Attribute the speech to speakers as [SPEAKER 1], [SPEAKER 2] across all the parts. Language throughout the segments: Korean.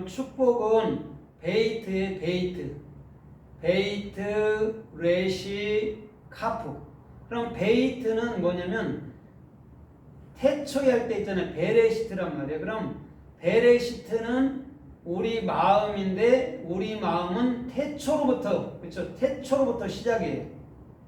[SPEAKER 1] 그럼 축복은 베이트의 베이트, 베이트, 레시, 카프. 그럼 베이트는 뭐냐면 태초에 할 때 있잖아요. 베레시트란 말이에요. 그럼 베레시트는 우리 마음인데 우리 마음은 태초로부터, 그렇죠? 태초로부터 시작이에요.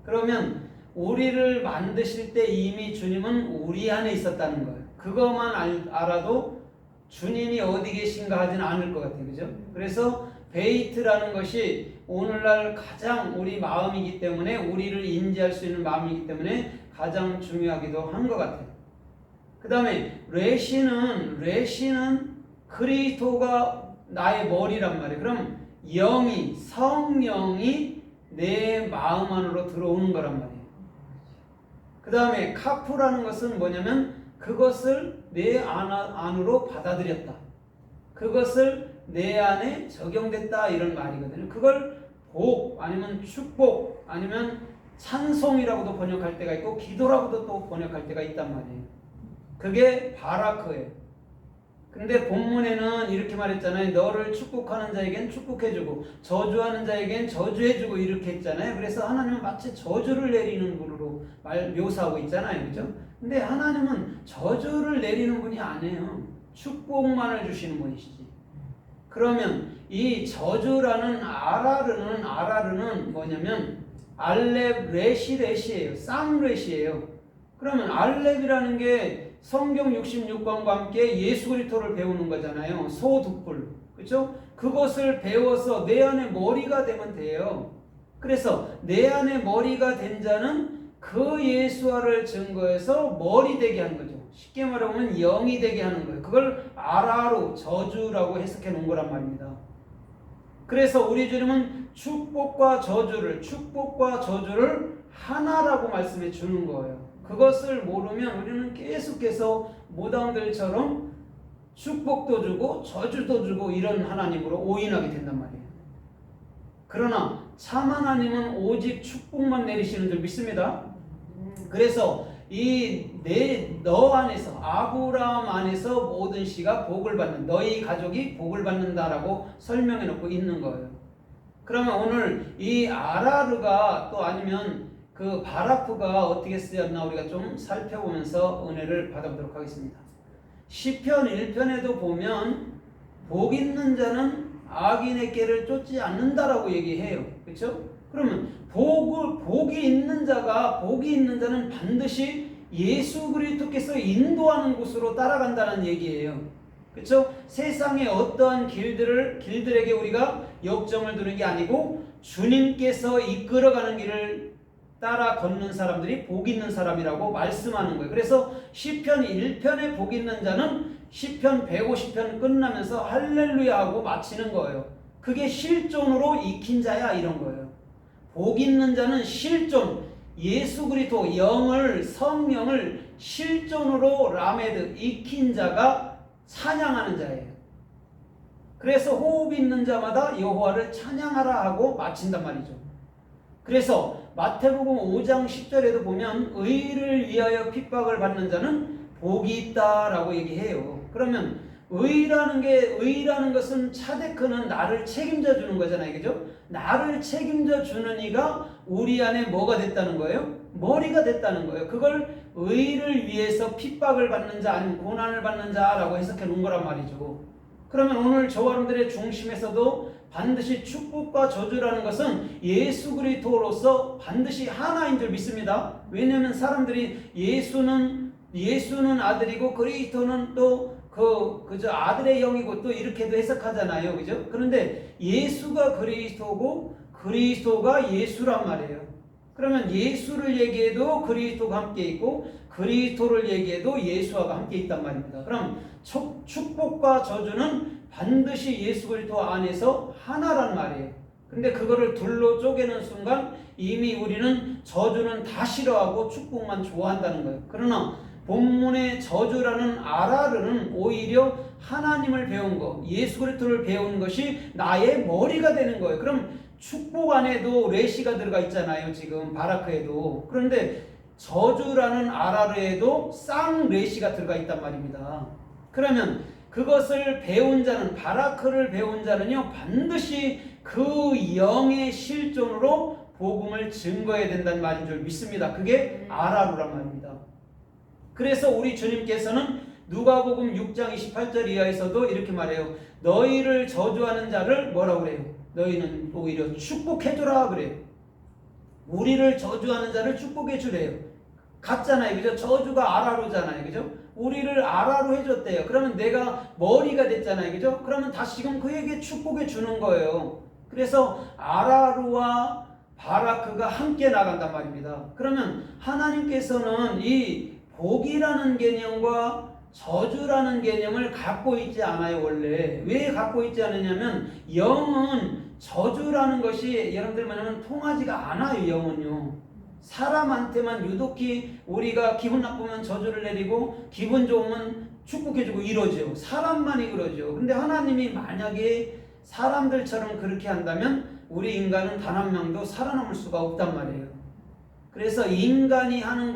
[SPEAKER 1] 그러면 우리를 만드실 때 이미 주님은 우리 안에 있었다는 거예요. 그것만 알아도 주님이 어디 계신가 하진 않을 것 같아요. 그죠? 그래서 베이트라는 것이 오늘날 가장 우리 마음이기 때문에, 우리를 인지할 수 있는 마음이기 때문에 가장 중요하기도 한 것 같아요. 그 다음에 레시는 그리스도가 나의 머리란 말이에요. 그럼 성령이 내 마음 안으로 들어오는 거란 말이에요. 그 다음에 카프라는 것은 뭐냐면 그것을 내 안으로 받아들였다. 그것을 내 안에 적용됐다, 이런 말이거든요. 그걸 복 아니면 축복 아니면 찬송이라고도 번역할 때가 있고 기도라고도 또 번역할 때가 있단 말이에요. 그게 바라크예요. 근데 본문에는 이렇게 말했잖아요. 너를 축복하는 자에겐 축복해주고 저주하는 자에겐 저주해주고 이렇게 했잖아요. 그래서 하나님은 마치 저주를 내리는 분으로 묘사하고 있잖아요. 그죠? 근데 하나님은 저주를 내리는 분이 아니에요. 축복만을 주시는 분이시지. 그러면 이 저주라는 아라르는 뭐냐면 알렙 레시예요. 쌍레시예요. 그러면 알렙이라는 게 성경 66권과 함께 예수 그리스도를 배우는 거잖아요. 소득불. 그렇죠? 그것을 배워서 내 안에 머리가 되면 돼요. 그래서 내 안에 머리가 된 자는 그 예수화를 증거해서 머리 되게 하는 거죠. 쉽게 말하면 영이 되게 하는 거예요. 그걸 아라로 저주라고 해석해 놓은 거란 말입니다. 그래서 우리 주님은 축복과 저주를 하나라고 말씀해 주는 거예요. 그것을 모르면 우리는 계속해서 무당들처럼 축복도 주고 저주도 주고 이런 하나님으로 오인하게 된단 말이에요. 그러나 참 하나님은 오직 축복만 내리시는 줄 믿습니다. 그래서 너 안에서, 아브라함 안에서 모든 씨가 복을 받는, 너희 가족이 복을 받는다라고 설명해 놓고 있는 거예요. 그러면 오늘 이 아라르가 또 아니면 그 바라크가 어떻게 쓰였나 우리가 좀 살펴보면서 은혜를 받아보도록 하겠습니다. 시편 1편에도 보면 복 있는 자는 악인의 꾀를 쫓지 않는다라고 얘기해요. 그렇죠? 그러면 복이 있는 자는 반드시 예수 그리스도께서 인도하는 곳으로 따라간다는 얘기예요. 그렇죠? 세상의 어떠한 길들에게 우리가 역정을 두는 게 아니고 주님께서 이끌어가는 길을 따라 걷는 사람들이 복 있는 사람이라고 말씀하는 거예요. 그래서 시편 1편에 복 있는 자는 시편 150편 끝나면서 할렐루야 하고 마치는 거예요. 그게 실존으로 익힌 자야, 이런 거예요. 복 있는 자는 실존, 예수 그리스도 성령을 실존으로 라메드 익힌 자가 찬양하는 자예요. 그래서 호흡 있는 자마다 여호와를 찬양하라 하고 마친단 말이죠. 그래서 마태복음 5장 10절에도 보면 의를 위하여 핍박을 받는 자는 복이 있다라고 얘기해요. 그러면 의라는 것은 차데크는 나를 책임져 주는 거잖아요. 그죠? 나를 책임져 주는 이가 우리 안에 뭐가 됐다는 거예요? 머리가 됐다는 거예요. 그걸 의를 위해서 핍박을 받는 자 아니면 고난을 받는 자라고 해석해 놓은 거란 말이죠. 그러면 오늘 저와 여러분들의 중심에서도 반드시 축복과 저주라는 것은 예수 그리스도로서 반드시 하나인 줄 믿습니다. 왜냐하면 사람들이 예수는 아들이고 그리스도는 또 그저 아들의 영이고 또 이렇게도 해석하잖아요. 그죠? 그런데 예수가 그리스도고 그리스도가 예수란 말이에요. 그러면 예수를 얘기해도 그리스도가 함께 있고 그리스도를 얘기해도 예수와 함께 있단 말입니다. 그럼 축복과 저주는 반드시 예수 그리스도 안에서 하나란 말이에요. 근데 그거를 둘로 쪼개는 순간 이미 우리는 저주는 다 싫어하고 축복만 좋아한다는 거예요. 그러나 본문의 저주라는 아라르는 오히려 하나님을 배운 거, 예수 그리스도를 배운 것이 나의 머리가 되는 거예요. 그럼 축복 안에도 레시가 들어가 있잖아요. 지금 바라크에도. 그런데 저주라는 아라르에도 쌍레시가 들어가 있단 말입니다. 그러면 그것을 배운 자는, 바라크를 배운 자는요 반드시 그 영의 실존으로 복음을 증거해야 된다는 말인 줄 믿습니다. 그게 아라루란 말입니다. 그래서 우리 주님께서는 누가복음 6장 28절 이하에서도 이렇게 말해요. 너희를 저주하는 자를 뭐라고 그래요? 너희는 오히려 축복해주라 그래요. 우리를 저주하는 자를 축복해주래요. 같잖아요. 그죠? 저주가 아라루잖아요. 그죠? 우리를 아라루 해줬대요. 그러면 내가 머리가 됐잖아요. 그죠? 그러면 다시금 그에게 축복해 주는 거예요. 그래서 아라루와 바라크가 함께 나간단 말입니다. 그러면 하나님께서는 이 복이라는 개념과 저주라는 개념을 갖고 있지 않아요. 원래 왜 갖고 있지 않느냐면 영은 저주라는 것이 여러분들 뭐냐면 통하지가 않아요. 영은요 사람한테만 유독히 우리가 기분 나쁘면 저주를 내리고 기분 좋으면 축복해주고 이러죠. 사람만이 그러죠. 근데 하나님이 만약에 사람들처럼 그렇게 한다면 우리 인간은 단 한 명도 살아남을 수가 없단 말이에요. 그래서 인간이 하는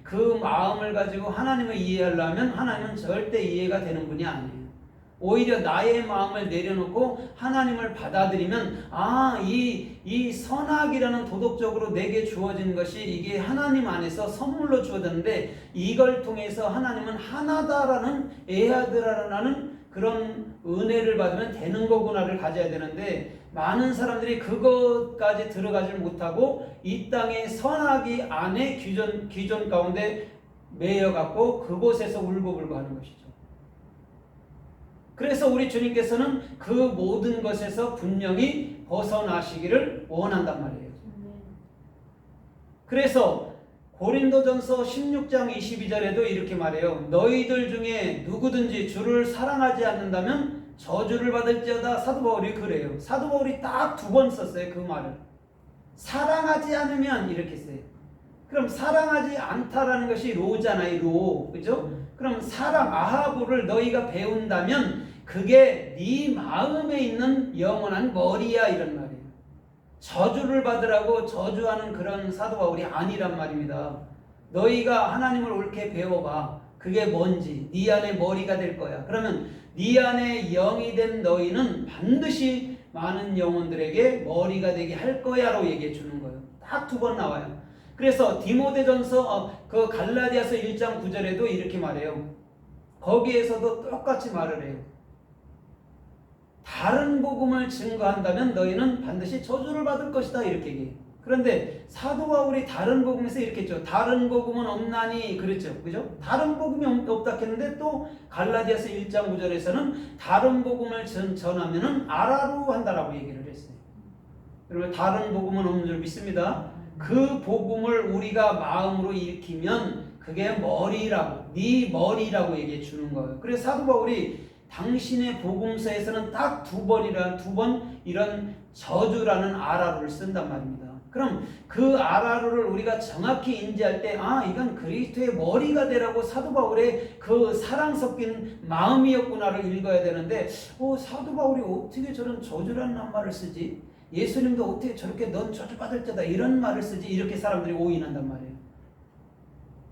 [SPEAKER 1] 그 마음을 가지고 하나님을 이해하려면 하나님은 절대 이해가 되는 분이 아니에요. 오히려 나의 마음을 내려놓고 하나님을 받아들이면 이 선악이라는 도덕적으로 내게 주어진 것이 이게 하나님 안에서 선물로 주어졌는데 이걸 통해서 하나님은 하나다라는 에하드라라는 그런 은혜를 받으면 되는 거구나를 가져야 되는데 많은 사람들이 그것까지 들어가지 못하고 이 땅의 선악이 안에 기존 가운데 매여갖고 그곳에서 울고불고 하는 것이죠. 그래서 우리 주님께서는 그 모든 것에서 분명히 벗어나시기를 원한단 말이에요. 그래서 고린도전서 16장 22절에도 이렇게 말해요. 너희들 중에 누구든지 주를 사랑하지 않는다면 저주를 받을지어다. 사도 바울이 그래요. 사도 바울이 딱 2번 썼어요. 그 말을. 사랑하지 않으면 이렇게 써요. 그럼 사랑하지 않다라는 것이 로잖아요. 로. 그죠? 그럼 사랑, 아하부를 너희가 배운다면 그게 네 마음에 있는 영원한 머리야 이런 말이에요. 저주를 받으라고 저주하는 그런 사도 바울이 아니란 말입니다. 너희가 하나님을 옳게 배워봐. 그게 뭔지 네 안에 머리가 될 거야. 그러면 네 안에 영이 된 너희는 반드시 많은 영혼들에게 머리가 되게 할 거야라고 얘기해 주는 거예요. 딱 2번 나와요. 그래서 디모데전서 그 갈라디아서 1장 9절에도 이렇게 말해요. 거기에서도 똑같이 말을 해요. 다른 복음을 증거한다면 너희는 반드시 저주를 받을 것이다 이렇게 얘기해요. 그런데 사도 바울이 다른 복음에서 이렇게 했죠. 다른 복음은 없나니 그랬죠. 그죠? 다른 복음이 없다 했는데 또 갈라디아서 1장 9절에서는 다른 복음을 전하면은 아라루 한다라고 얘기를 했어요. 여러분 다른 복음은 없는 줄 믿습니다. 그 복음을 우리가 마음으로 읽히면 그게 머리라고, 네 머리라고 얘기해 주는 거예요. 그래서 사도 바울이 당신의 복음서에서는 딱 2번 이런 저주라는 아라루를 쓴단 말입니다. 그럼 그 아라루를 우리가 정확히 인지할 때 이건 그리스도의 머리가 되라고 사도 바울의 그 사랑 섞인 마음이었구나를 읽어야 되는데 사도 바울이 어떻게 저런 저주라는 말을 쓰지? 예수님도 어떻게 저렇게 넌 저주받을 자다 이런 말을 쓰지? 이렇게 사람들이 오인한단 말이에요.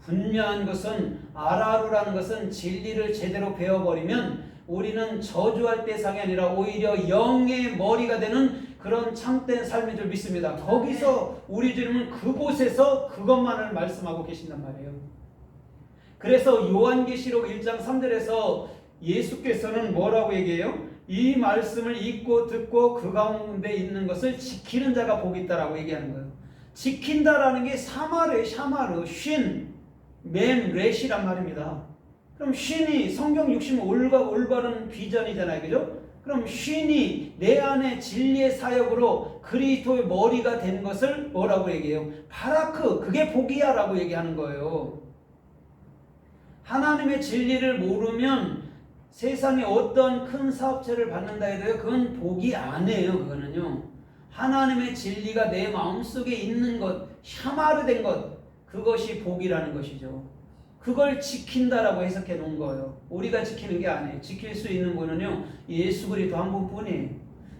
[SPEAKER 1] 분명한 것은 아라루라는 것은 진리를 제대로 배워버리면 우리는 저주할 대상이 아니라 오히려 영의 머리가 되는 그런 참된 삶인 줄 믿습니다. 거기서 우리 주님은 그곳에서 그것만을 말씀하고 계신단 말이에요. 그래서 요한계시록 1장 3절에서 예수께서는 뭐라고 얘기해요? 이 말씀을 읽고 듣고 그 가운데 있는 것을 지키는 자가 복이 있다라고 얘기하는 거예요. 지킨다라는 게 사마르, 샤마르, 쉰, mem, 렛이란 말입니다. 그럼 쉰이 성경 60 올바른 비전이잖아요. 그죠? 그럼 쉰이 내 안에 진리의 사역으로 그리스도의 머리가 된 것을 뭐라고 얘기해요? 바라크, 그게 복이야 라고 얘기하는 거예요. 하나님의 진리를 모르면 세상에 어떤 큰 사업체를 받는다 해도요, 그건 복이 아니에요. 그거는요, 하나님의 진리가 내 마음속에 있는 것, 샤마르 된 것, 그것이 복이라는 것이죠. 그걸 지킨다라고 해석해 놓은 거예요. 우리가 지키는 게 아니에요. 지킬 수 있는 분은요, 예수 그리스도 한 분뿐이에요.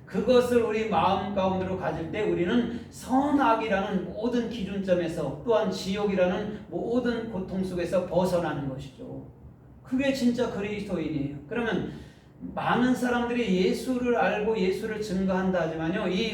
[SPEAKER 1] 그것을 우리 마음 가운데로 가질 때 우리는 선악이라는 모든 기준점에서 또한 지옥이라는 모든 고통 속에서 벗어나는 것이죠. 그게 진짜 그리스도인이에요. 그러면 많은 사람들이 예수를 알고 예수를 증거한다 하지만요, 이